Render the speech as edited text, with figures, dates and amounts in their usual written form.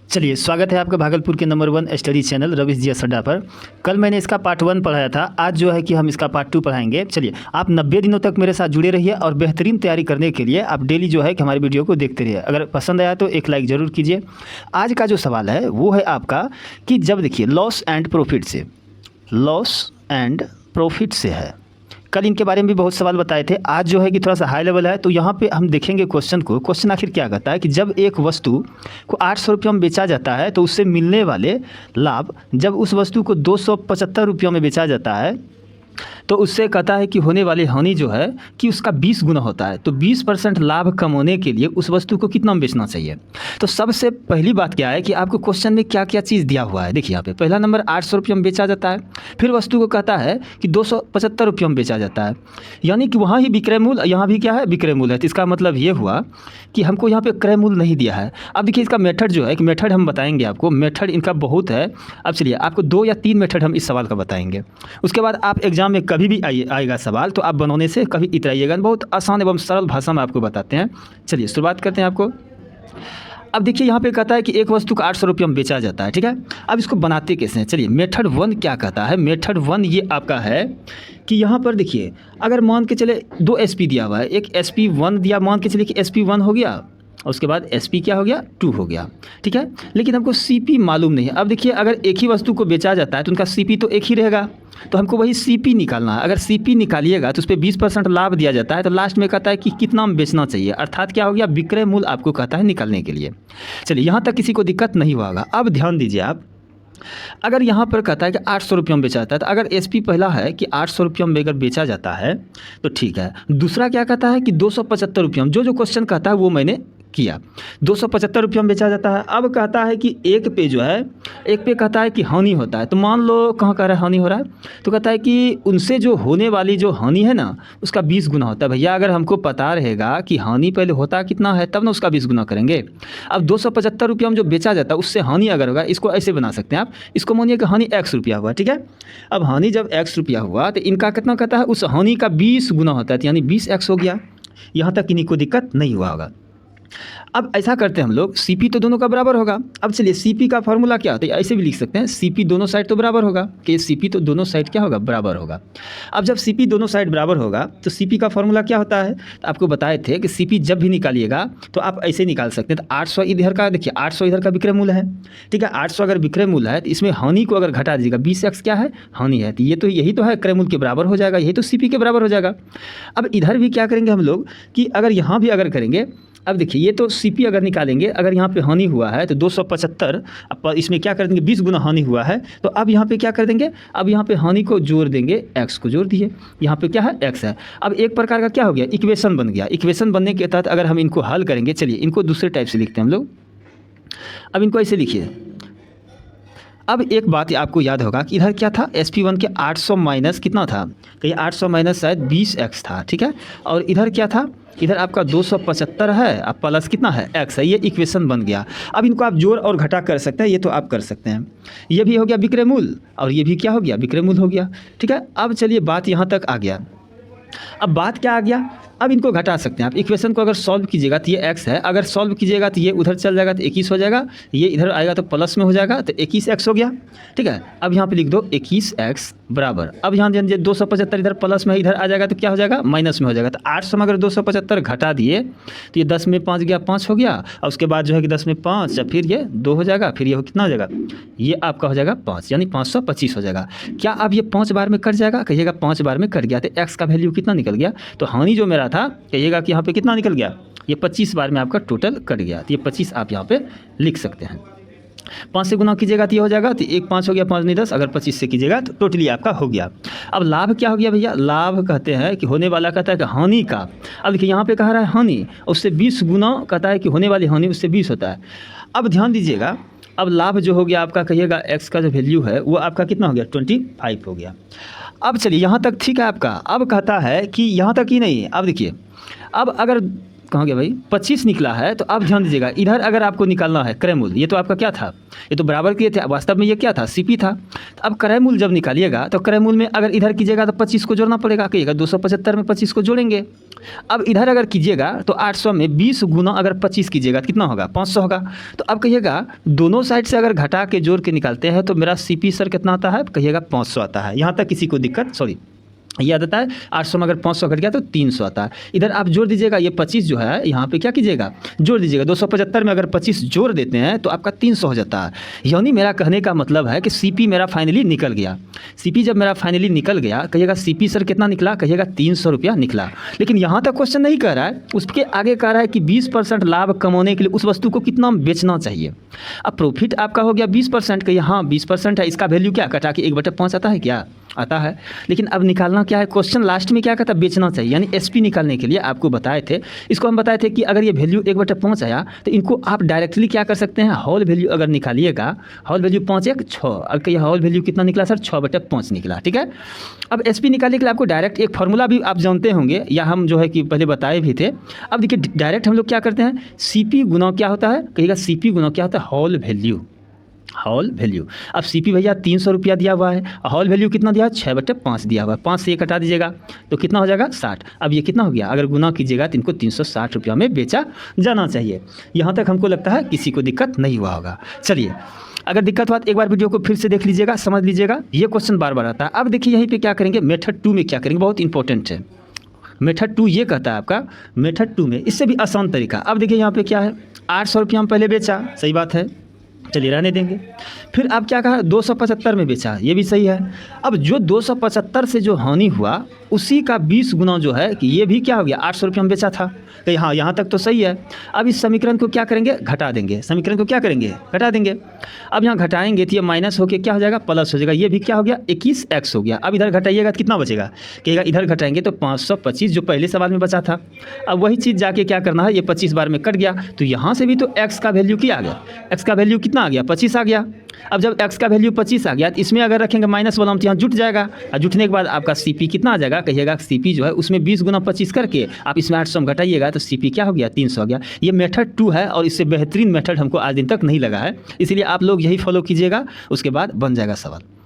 चलिए, स्वागत है आपका भागलपुर के नंबर 1 स्टडी चैनल रवीश जी अड्डा पर। कल मैंने इसका पार्ट 1 पढ़ाया था, आज जो है कि हम इसका पार्ट 2 पढ़ाएंगे। चलिए, आप 90 दिनों तक मेरे साथ जुड़े रहिए और बेहतरीन तैयारी करने के लिए आप डेली जो है कि हमारी वीडियो को देखते रहिए। अगर पसंद आया तो एक लाइक ज़रूर कीजिए। आज का जो सवाल है वो है आपका कि जब देखिए लॉस एंड प्रॉफिट से है। कल इनके बारे में भी बहुत सवाल बताए थे। आज जो है कि थोड़ा सा हाई लेवल है, तो यहाँ पे हम देखेंगे क्वेश्चन आखिर क्या कहता है कि जब एक वस्तु को 800 रुपये में बेचा जाता है तो उससे मिलने वाले लाभ, जब उस वस्तु को 275 रुपयों में बेचा जाता है तो उससे कहता है कि होने वाली हानि जो है कि उसका 20 गुना होता है। तो 20% लाभ कमाने के लिए उस वस्तु को कितना में बेचना चाहिए। तो सबसे पहली बात क्या है कि आपको क्वेश्चन में क्या क्या चीज़ दिया हुआ है। देखिए यहाँ पे पहला नंबर 800 रुपये में बेचा जाता है, फिर वस्तु को कहता है कि 275 रुपये में बेचा जाता है, यानी कि वहाँ ही विक्रय मूल्य, यहाँ भी क्या है विक्रय मूल्य है। तो इसका मतलब ये हुआ कि हमको यहाँ पे क्रय मूल्य नहीं दिया है। अब देखिए इसका मेथड जो है कि मेथड हम बताएंगे आपको, मेथड इनका बहुत है। अब चलिए आपको 2 या 3 मेथड हम इस सवाल का बताएंगे। उसके बाद आप एग्जाम में कभी भी आएगा सवाल तो आप बनाने से कभी इतराइएगा। बहुत आसान एवं सरल भाषा में आपको बताते हैं। चलिए शुरुआत करते हैं आपको। अब देखिए यहाँ पे कहता है कि एक वस्तु को 800 रुपये में बेचा जाता है, ठीक है। अब इसको बनाते कैसे हैं, चलिए मेथड 1 क्या कहता है। मेथड 1 ये आपका है कि यहाँ पर देखिए अगर मान के चले 2 SP दिया हुआ है, एक SP1 दिया, मान के चले कि SP1 हो गया और उसके बाद SP क्या हो गया 2 हो गया, ठीक है। लेकिन हमको CP मालूम नहीं है। अब देखिए अगर एक ही वस्तु को बेचा जाता है तो उनका CP तो एक ही रहेगा, तो हमको वही CP निकालना है। अगर CP निकालिएगा तो उस पर 20% लाभ दिया जाता है। तो लास्ट में कहता है कि कितना में बेचना चाहिए, अर्थात क्या हो गया विक्रय मूल्य आपको कहता है निकालने के लिए। चलिए यहाँ तक किसी को दिक्कत नहीं होगा। अब ध्यान दीजिए आप, अगर यहाँ पर कहता है कि 800 रुपये में बेचा जाता है, तो अगर SP पहला है कि 800 रुपये में अगर बेचा जाता है तो ठीक है। दूसरा क्या कहता है कि 275 रुपये में, जो क्वेश्चन कहता है वो मैंने किया, 275 रुपये में बेचा जाता है। अब कहता है कि एक पे जो है, एक पे कहता है कि हानि होता है। तो मान लो कहाँ कह रहा है हानि हो रहा है, तो कहता है कि उनसे जो होने वाली जो हानि है ना उसका 20 गुना होता है। भैया अगर हमको पता रहेगा कि हानि पहले होता कितना है तब ना उसका 20 गुना करेंगे। अब 275 रुपये में जो बेचा जाता है उससे हानि अगर होगा, इसको ऐसे बना सकते हैं आप, इसको मानिए कि हानि X रुपया हुआ, ठीक है। अब हानि जब X रुपया हुआ तो इनका कितना कहता है उस हानि का 20 गुना होता है, यानी 20X हो गया। यहाँ तक इन्हीं को दिक्कत नहीं हुआ होगा। अब ऐसा करते हैं हम लोग, CP तो दोनों का बराबर होगा। अब चलिए CP का फॉर्मूला क्या होता है, ऐसे भी लिख सकते हैं CP दोनों साइड तो बराबर होगा, कि CP तो दोनों साइड क्या होगा बराबर होगा। अब जब CP दोनों साइड बराबर होगा तो CP का फॉर्मूला क्या होता है, तो आपको बताए थे कि CP जब भी निकालिएगा तो आप ऐसे निकाल सकते हैं। तो 800 इधर का, देखिए 800 इधर का विक्रय मूल्य है, ठीक है। 800 अगर विक्रय मूल्य है तो इसमें हानि को अगर घटा दीजिएगा, 20X क्या है हानि है, तो यही तो है क्रय मूल्य के बराबर हो जाएगा, यही तो CP के बराबर हो जाएगा। अब इधर भी क्या करेंगे हम लोग कि अगर यहाँ भी अगर करेंगे, अब देखिए ये तो CP अगर निकालेंगे, अगर यहाँ पे हानि हुआ है तो 275, अब इसमें क्या कर देंगे 20 गुना हानि हुआ है, तो अब यहाँ पे क्या कर देंगे, अब यहाँ पे हानि को जोड़ देंगे, X को जोड़ दिए, यहाँ पे क्या है X है। अब एक प्रकार का क्या हो गया इक्वेशन बन गया। इक्वेशन बनने के तहत अगर हम इनको हल करेंगे, चलिए इनको दूसरे टाइप से लिखते हैं हम लोग। अब इनको ऐसे लिखिए। अब एक बात आपको याद होगा कि इधर क्या था SP1 के 800 माइनस कितना था, कहीं 800 माइनस शायद 20X था, ठीक है। और इधर क्या था, इधर आपका 275 है, अब प्लस कितना है X है। ये इक्वेशन बन गया। अब इनको आप जोड़ और घटा कर सकते हैं, ये तो आप कर सकते हैं। ये भी हो गया विक्रय मूल्य और ये भी क्या हो गया विक्रय मूल्य हो गया, ठीक है। अब चलिए बात यहाँ तक आ गया। अब बात क्या आ गया, अब इनको घटा सकते हैं आप। इक्वेशन को अगर सॉल्व कीजिएगा तो ये X है, अगर सॉल्व कीजिएगा तो ये उधर चल जाएगा तो 21 हो जाएगा, ये इधर आएगा तो प्लस में हो जाएगा तो 21X हो गया, ठीक है। अब यहाँ पे लिख दो 21X बराबर, अब यहाँ 275 इधर प्लस में इधर आ जाएगा तो क्या हो जाएगा माइनस में हो जाएगा। तो 800 में अगर 275 घटा दिए तो ये 10 में 5 गया 5 हो गया, और उसके बाद जो है कि 10 में 5 फिर ये 2 हो जाएगा, फिर ये कितना हो जाएगा, ये आपका हो जाएगा 5, यानी 525 हो जाएगा। क्या अब ये 5 बार में कट जाएगा, कहिएगा 5 बार में कट गया तो X का वैल्यू कितना निकल गया। तो हानि जो मेरा था कहिएगा कि यहाँ पे कितना निकल गया, ये 25 बार में आपका टोटल कट गया। तो ये 25 आप यहाँ पे लिख सकते हैं। 5 से गुना कीजिएगा तो ये हो जाएगा, तो 1 5 हो गया, 5 नहीं 10, अगर 25 से कीजिएगा तो टोटली आपका हो गया। अब लाभ क्या हो गया भैया, लाभ कहते हैं कि होने वाला कहता है कि हानि का। अब देखिए यहाँ पे कह रहा है हानि, उससे 20 गुना कहता है कि होने वाली हानि उससे 20 होता है। अब ध्यान दीजिएगा, अब लाभ जो हो गया आपका कहिएगा X का जो वैल्यू है वो आपका कितना हो गया 25 हो गया। अब चलिए यहाँ तक ठीक है आपका। अब कहता है कि यहाँ तक ही नहीं, अब देखिए अब अगर कहाँ गया भाई, 25 निकला है। तो अब ध्यान दीजिएगा, इधर अगर आपको निकालना है क्रय मूल्य, ये तो आपका क्या था, ये तो बराबर किए थे, वास्तव में ये क्या था, सीपी था। तो अब क्रय मूल्य जब निकालिएगा तो क्रय मूल्य में अगर इधर कीजिएगा तो 25 को जोड़ना पड़ेगा, कहिएगा 275 में 25 को जोड़ेंगे। अब इधर अगर कीजिएगा तो 800 में 20 गुना अगर 25 कीजिएगा तो कितना होगा, 500 होगा। तो अब कहिएगा दोनों साइड से अगर घटा के जोड़ के निकालते हैं तो मेरा सीपी सर कितना आता है, कहिएगा 500 आता है। यहाँ तक किसी को दिक्कत, सॉरी याद आता है, 800 में अगर 500 घट गया तो 300 आता है। इधर आप जोड़ दीजिएगा, ये 25 जो है यहाँ पे क्या कीजिएगा, जोड़ दीजिएगा। 275 में अगर 25 जोड़ देते हैं तो आपका 300 हो जाता है। यानी मेरा कहने का मतलब है कि सीपी मेरा फाइनली निकल गया। सीपी जब मेरा फाइनली निकल गया, कहिएगा सीपी सर कितना निकला, कहिएगा 300 रुपया निकला। लेकिन यहाँ तक क्वेश्चन नहीं कह रहा है, उसके आगे कह रहा है कि 20% लाभ कमाने के लिए उस वस्तु को कितना बेचना चाहिए। अब प्रॉफिट आपका हो गया 20%, कहिए हाँ 20% है, इसका वैल्यू क्या कटा के 1/5 आता है, क्या आता है। लेकिन अब निकालना क्या है, क्वेश्चन लास्ट में क्या कहता है, बेचना चाहिए। यानी एसपी निकालने के लिए आपको बताए थे, इसको हम बताए थे कि अगर ये वैल्यू 1/5 आया तो इनको आप डायरेक्टली क्या कर सकते हैं, होल वैल्यू अगर निकालिएगा, होल वैल्यू 5 1 6, अब कहिए होल वैल्यू कितना निकला सर, 6/5 निकला, ठीक है। अब एसपी निकालने के लिए आपको डायरेक्ट एक फार्मूला भी आप जानते होंगे, या हम जो है कि पहले बताए भी थे। अब देखिए डायरेक्ट हम लोग क्या करते हैं, सीपी गुना क्या होता है, कहिएगा सीपी गुना क्या होता है, होल वैल्यू, होल वैल्यू। अब सीपी भैया 300 रुपया दिया हुआ है, होल वैल्यू कितना दिया है, 6/5 दिया हुआ है। 5 से 1 हटा दीजिएगा तो कितना हो जाएगा, 60। अब ये कितना हो गया, अगर गुना कीजिएगा तो इनको 360 रुपया में बेचा जाना चाहिए। यहाँ तक हमको लगता है किसी को दिक्कत नहीं हुआ होगा। चलिए, अगर दिक्कत हुआ तो एक बार वीडियो को फिर से देख लीजिएगा, समझ लीजिएगा, ये क्वेश्चन बार बार आता है। अब देखिए यहीं पर क्या करेंगे, मेथड 2 में क्या करेंगे, बहुत इंपॉर्टेंट है। मेथड 2 ये कहता है आपका, मेथड 2 में इससे भी आसान तरीका। अब देखिए यहाँ पे क्या है, 800 रुपया हम पहले बेचा, सही बात है, चलिए रहने देंगे। फिर अब क्या कहा, 275 में बेचा, ये भी सही है। अब जो 275 से जो हानि हुआ उसी का 20 गुना जो है कि ये भी क्या हो गया, 800 रुपये में बेचा था, तो हाँ यहाँ तक तो सही है। अब इस समीकरण को क्या करेंगे, घटा देंगे, समीकरण को क्या करेंगे, घटा देंगे। अब यहाँ घटाएंगे तो ये माइनस होकर क्या हो जाएगा, प्लस हो जाएगा, ये भी क्या हो गया, 21x हो गया। अब इधर घटाइएगा तो कितना बचेगा, कहिएगा इधर घटाएंगे तो 525 जो पहले सवाल में बचा था। अब वही चीज़ जाके क्या करना है, ये 25 बार में कट गया तो यहाँ से भी तो x का वैल्यू क्या आ गया, x का वैल्यू कितना आ गया, 25 आ गया। अब जब x का वैल्यू 25 आ गया तो इसमें अगर रखेंगे माइनस वाला तो यहाँ जुट जाएगा, और जुटने के बाद आपका सीपी कितना आ जाएगा, कहिएगा सीपी जो है उसमें 20 गुना 25 करके आप इसमें 800 घटाइएगा तो सीपी क्या हो गया, 300 हो गया। ये मेथड 2 है और इससे बेहतरीन मेथड हमको आज दिन तक नहीं लगा है, इसलिए आप लोग यही फॉलो कीजिएगा, उसके बाद बन जाएगा सवाल।